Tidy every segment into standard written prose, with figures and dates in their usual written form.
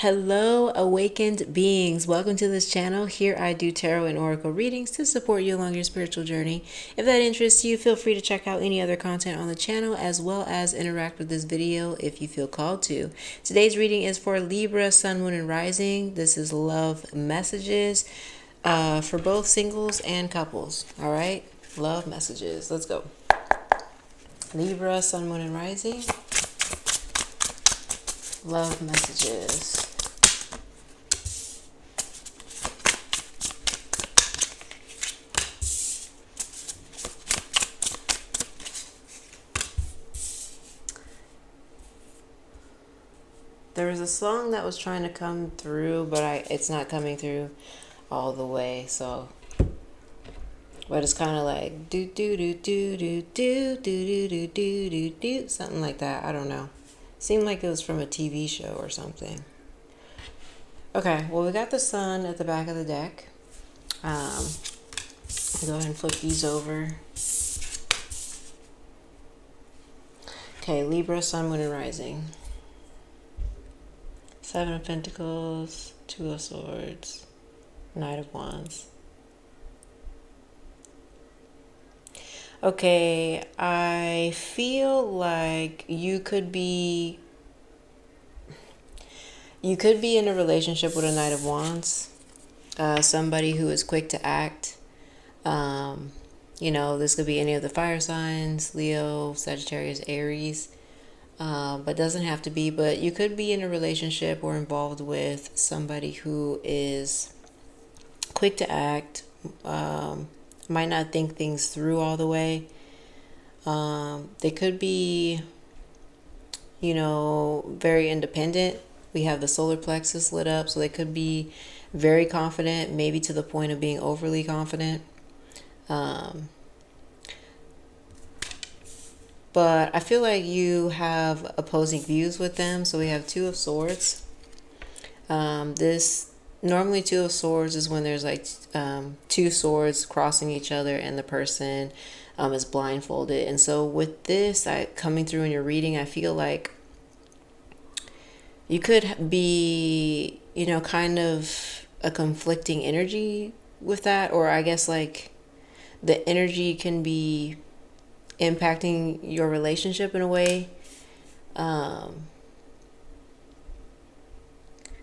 Hello, awakened beings. Welcome to this channel. Here I do tarot and oracle readings to support you along your spiritual journey. If that interests you, feel free to check out any other content on the channel as well as interact with this video if you feel called to. Today's reading is for Libra, Sun, Moon, and Rising. This is love messages for both singles and couples. All right, love messages. Let's go. Libra, Sun, Moon, and Rising. Love messages. There was a song that was trying to come through, but it's not coming through all the way. But it's kind of like do do do do do do do do do do do something like that. I don't know. Seemed like it was from a TV show or something. Okay, well, we got the sun at the back of the deck. Go ahead and flip these over. Okay, Libra, Sun, Moon, and Rising. Seven of Pentacles, Two of Swords, Knight of Wands. Okay, I feel like you could be in a relationship with a Knight of Wands, somebody who is quick to act. This could be any of the fire signs, Leo, Sagittarius, Aries. But doesn't have to be. But you could be in a relationship or involved with somebody who is quick to act, might not think things through all the way. They could be, very independent. We have the solar plexus lit up, so they could be very confident, maybe to the point of being overly confident. But I feel like you have opposing views with them. So we have Two of Swords. Normally Two of Swords is when there's like two swords crossing each other and the person is blindfolded. And so with this coming through in your reading, I feel like you could be, kind of a conflicting energy with that. Or I guess like the energy can be impacting your relationship in a way,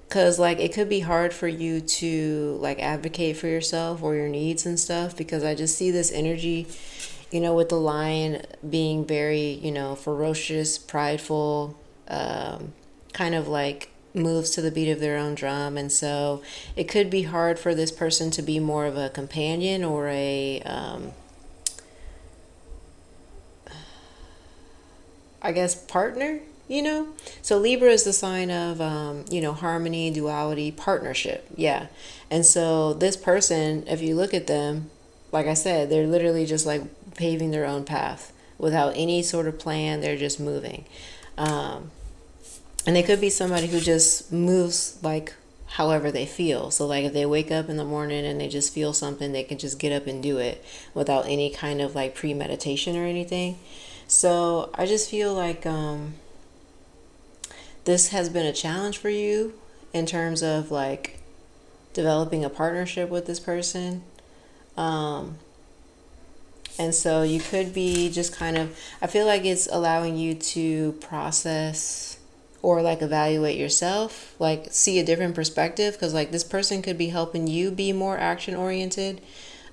because like it could be hard for you to like advocate for yourself or your needs and stuff, because I just see this energy, with the lion being very, ferocious, prideful, kind of like moves to the beat of their own drum. And so it could be hard for this person to be more of a companion or a I guess partner, So Libra is the sign of, harmony, duality, partnership. Yeah. And so this person, if you look at them, like I said, they're literally just like paving their own path without any sort of plan. They're just moving. And they could be somebody who just moves like however they feel. So like if they wake up in the morning and they just feel something, they can just get up and do it without any kind of like premeditation or anything. So I just feel like this has been a challenge for you in terms of like developing a partnership with this person. And so you could be just kind of, I feel like it's allowing you to process or like evaluate yourself, like see a different perspective, because like this person could be helping you be more action oriented,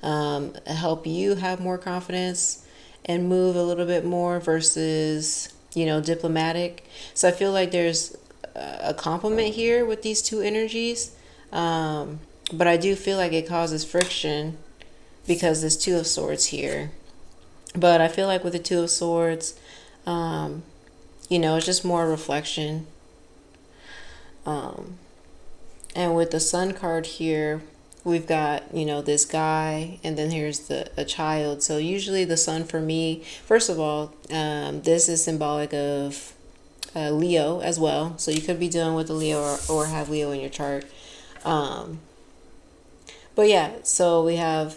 help you have more confidence and move a little bit more versus, diplomatic. So I feel like there's a complement here with these two energies. But I do feel like it causes friction because there's Two of Swords here. But I feel like with the Two of Swords, it's just more reflection. And with the Sun card here, we've got, this guy, and then here's a child. So usually the sun for me, first of all, this is symbolic of Leo as well. So you could be dealing with a Leo or have Leo in your chart. But yeah, so we have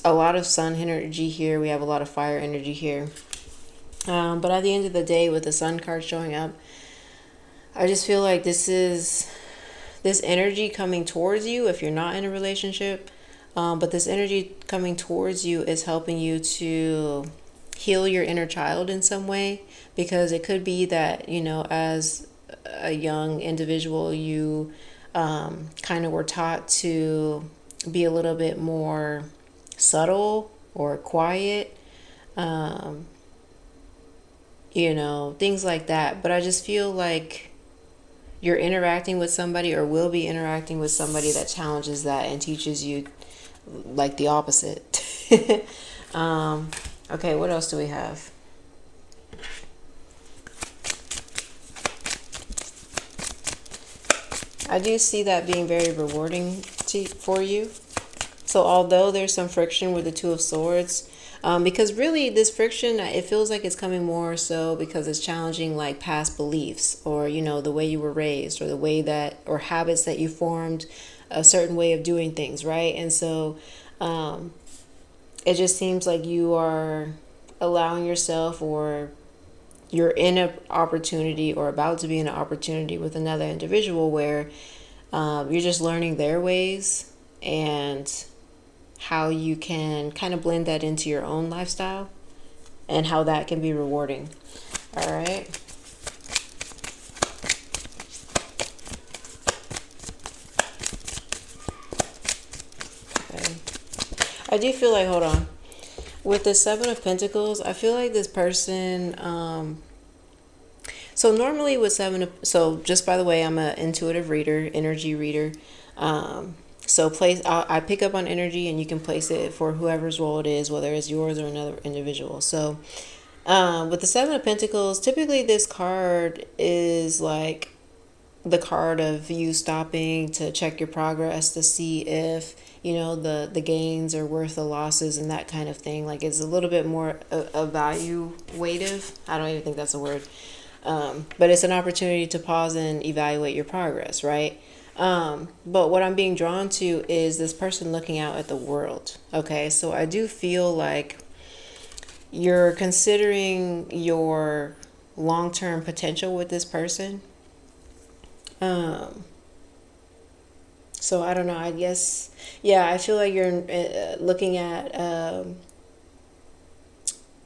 a lot of sun energy here. We have a lot of fire energy here. But at the end of the day, with the Sun card showing up, I just feel like this energy coming towards you if you're not in a relationship. But this energy coming towards you is helping you to heal your inner child in some way, because it could be that, as a young individual, you kind of were taught to be a little bit more subtle or quiet, things like that. But I just feel like you're interacting with somebody, or will be interacting with somebody, that challenges that and teaches you like the opposite. Okay, what else do we have? I do see that being very rewarding for you. So although there's some friction with the Two of Swords, because really this friction, it feels like it's coming more so because it's challenging like past beliefs, or the way you were raised, or the way that, or habits that you formed, a certain way of doing things, right? And so it just seems like you are allowing yourself, or you're in an opportunity, or about to be in an opportunity with another individual where you're just learning their ways and how you can kind of blend that into your own lifestyle, and how that can be rewarding. All right. Okay. I do feel like, hold on. With the Seven of Pentacles, I feel like this person, so normally with so just by the way, I'm an intuitive reader, energy reader. So I pick up on energy, and you can place it for whoever's role it is, whether it's yours or another individual. So with the Seven of Pentacles, typically this card is like the card of you stopping to check your progress to see if the gains are worth the losses, and that kind of thing. Like, it's a little bit more evaluative. I don't even think that's a word. But it's an opportunity to pause and evaluate your progress, right? But what I'm being drawn to is this person looking out at the world. Okay, so I do feel like you're considering your long-term potential with this person. So I don't know, I guess, yeah, I feel like you're looking at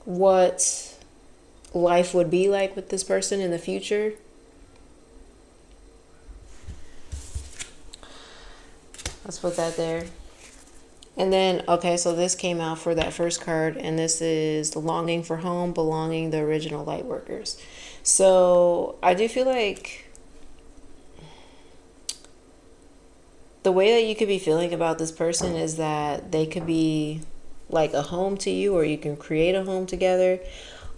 what life would be like with this person in the future. Let's put that there. And then, okay, so this came out for that first card, and this is the longing for home, belonging, the original light workers. So I do feel like the way that you could be feeling about this person is that they could be like a home to you, or you can create a home together.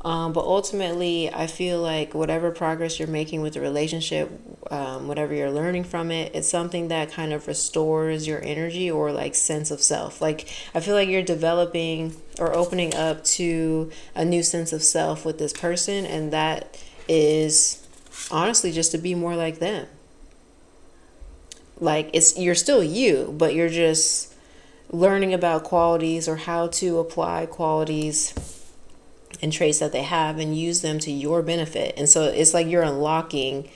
But ultimately, I feel like whatever progress you're making with the relationship, whatever you're learning from it, it's something that kind of restores your energy, or like sense of self. Like, I feel like you're developing or opening up to a new sense of self with this person, and that is honestly just to be more like them. Like, you're still you, but you're just learning about qualities, or how to apply qualities and traits that they have and use them to your benefit. And so it's like you're unlocking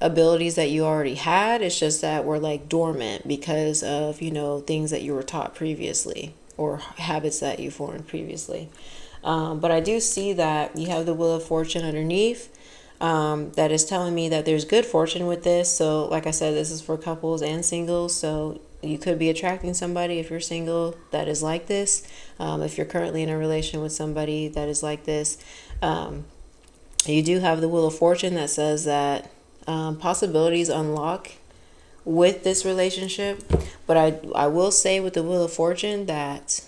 abilities that you already had. It's just that were like dormant because of, things that you were taught previously, or habits that you formed previously. But I do see that you have the Wheel of Fortune underneath. That is telling me that there's good fortune with this. So like I said, this is for couples and singles. So you could be attracting somebody, if you're single, that is like this. If you're currently in a relation with somebody that is like this, you do have the Wheel of Fortune that says that possibilities unlock with this relationship. But I will say with the Wheel of Fortune that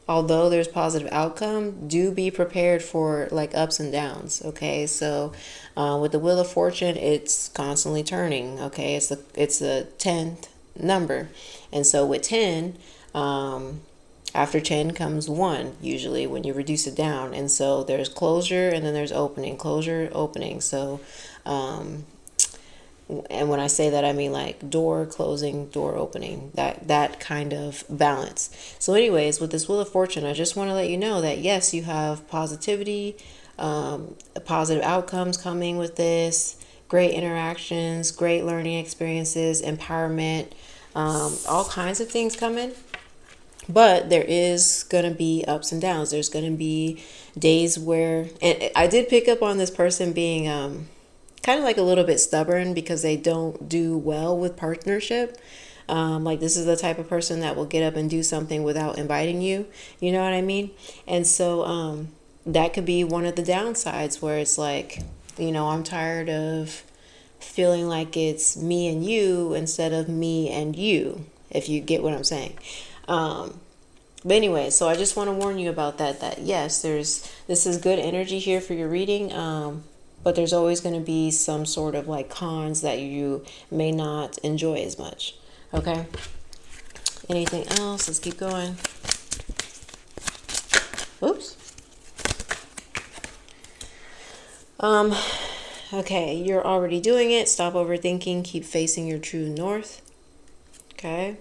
although there's positive outcome, do be prepared for like ups and downs. Okay, so with the Wheel of Fortune, it's constantly turning. Okay, it's a 10th number, and so with 10, after 10 comes 1 usually when you reduce it down. And so there's closure, and then there's opening, closure, opening. So and when I say that, I mean like door closing, door opening, that kind of balance. So anyways, with this Wheel of Fortune, I just want to let you know that yes, you have positivity, positive outcomes coming with this, great interactions, great learning experiences, empowerment, all kinds of things coming. But there is going to be ups and downs. There's going to be days where, and I did pick up on this person being kind of like a little bit stubborn because they don't do well with partnership. Like this is the type of person that will get up and do something without inviting you. You know what I mean? And so that could be one of the downsides where it's like, I'm tired of feeling like it's me and you instead of me and you, if you get what I'm saying. But anyway, so I just want to warn you about that yes, this is good energy here for your reading. But there's always going to be some sort of like cons that you may not enjoy as much. Okay. Anything else? Let's keep going. Oops. Okay, you're already doing it. Stop overthinking. Keep facing your true north. Okay.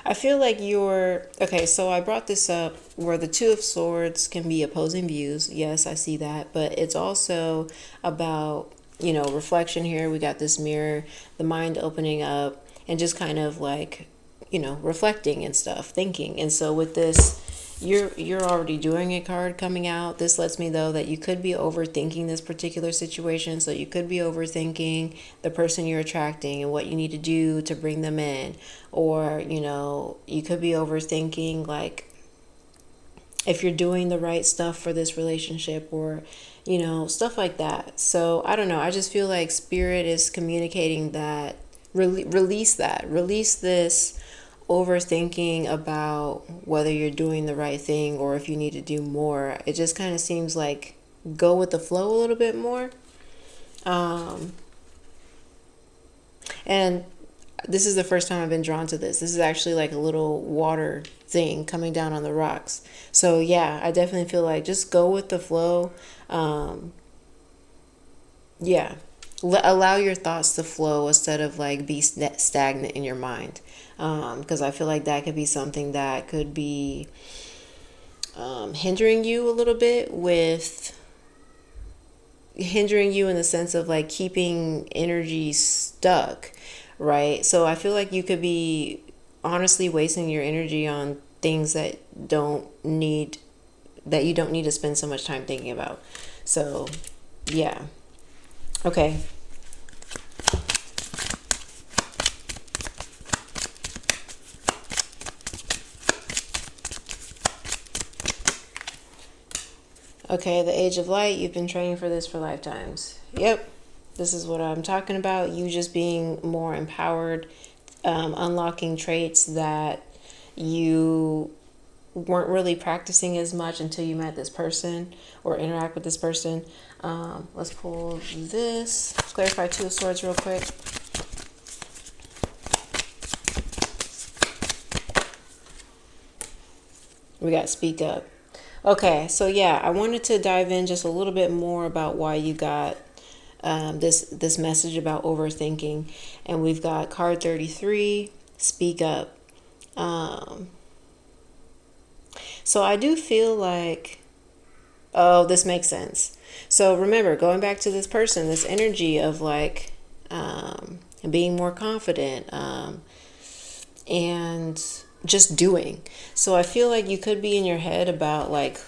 I feel like okay, so I brought this up where the Two of Swords can be opposing views. Yes, I see that. But it's also about, reflection here. We got this mirror, the mind opening up, and just kind of like, reflecting and stuff, thinking. And so with this, you're already doing a card coming out. This lets me know that you could be overthinking this particular situation. So you could be overthinking the person you're attracting and what you need to do to bring them in. Or, you could be overthinking like if you're doing the right stuff for this relationship or, stuff like that. So I don't know. I just feel like Spirit is communicating that, release this overthinking about whether you're doing the right thing or if you need to do more. It just kind of seems like go with the flow a little bit more. And this is the first time I've been drawn to this. This is actually like a little water thing coming down on the rocks. So yeah, I definitely feel like just go with the flow. Yeah. Allow your thoughts to flow instead of like be stagnant in your mind. Because I feel like that could be something that could be hindering you a little bit hindering you in the sense of like keeping energy stuck, right? So I feel like you could be honestly wasting your energy on things that you don't need to spend so much time thinking about. So yeah. Okay. Okay, the Age of Light, you've been training for this for lifetimes. Yep, this is what I'm talking about. You just being more empowered, unlocking traits that you weren't really practicing as much until you met this person or interact with this person. Let's pull this. Let's clarify Two of Swords real quick. We got Speak Up. Okay, so yeah, I wanted to dive in just a little bit more about why you got this message about overthinking. And we've got card 33, Speak Up. So I do feel like, oh, this makes sense. So remember, going back to this person, this energy of like being more confident and just doing. So I feel like you could be in your head about like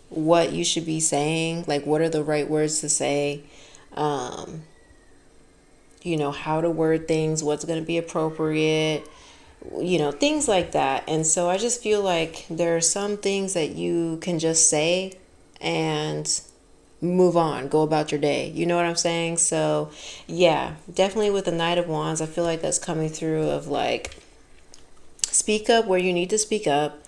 what you should be saying, like what are the right words to say, how to word things, what's going to be appropriate, things like that. And so I just feel like there are some things that you can just say and move on, go about your day. You know what I'm saying? So yeah, definitely with the Knight of Wands, I feel like that's coming through of like, speak up where you need to speak up.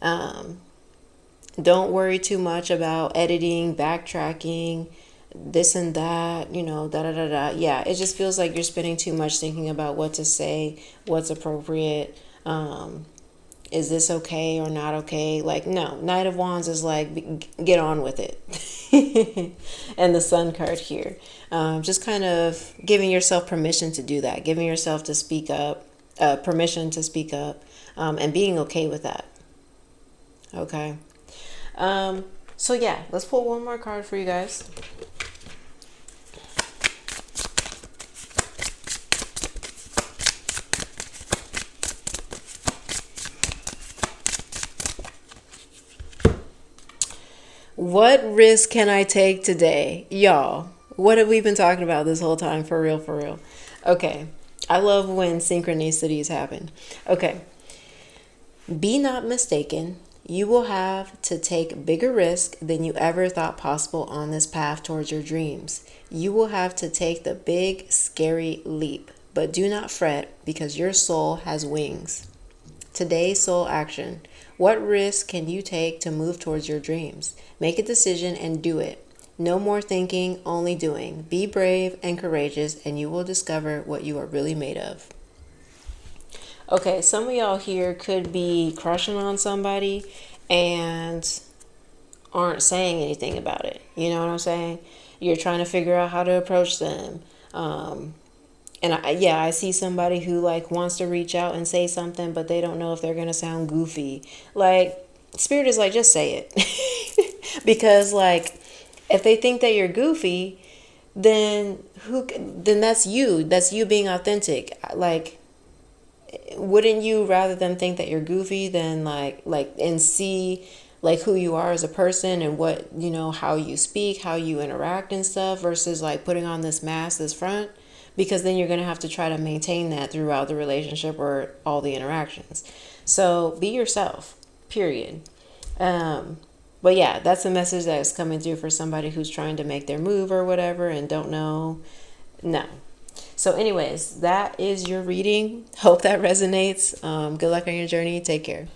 Don't worry too much about editing, backtracking, this and that, da da da da. Yeah, it just feels like you're spending too much thinking about what to say, what's appropriate. is this okay or not okay? Like, no, Knight of Wands is like, get on with it. And the Sun card here. Just kind of giving yourself permission to do that, giving yourself to speak up, permission to speak up, and being okay with that. Okay. So yeah, let's pull one more card for you guys. What risk can I take today? Y'all, what have we been talking about this whole time? For real, for real. Okay. I love when synchronicities happen. Okay. Be not mistaken. You will have to take bigger risk than you ever thought possible on this path towards your dreams. You will have to take the big, scary leap. But do not fret because your soul has wings. Today's soul action. What risk can you take to move towards your dreams? Make a decision and do it. No more thinking, only doing. Be brave and courageous, and you will discover what you are really made of. Okay, some of y'all here could be crushing on somebody and aren't saying anything about it. You know what I'm saying? You're trying to figure out how to approach them. And I see somebody who like wants to reach out and say something, but they don't know if they're going to sound goofy. Like, Spirit is like, just say it. Because like, if they think that you're goofy, then that's you. That's you being authentic. Like, wouldn't you rather them think that you're goofy than like and see like who you are as a person and what, you know, how you speak, how you interact and stuff, versus like putting on this mask, this front? Because then you're going to have to try to maintain that throughout the relationship or all the interactions. So be yourself, period. But yeah, that's a message that's coming through for somebody who's trying to make their move or whatever and don't know. No. So anyways, that is your reading. Hope that resonates. Good luck on your journey. Take care.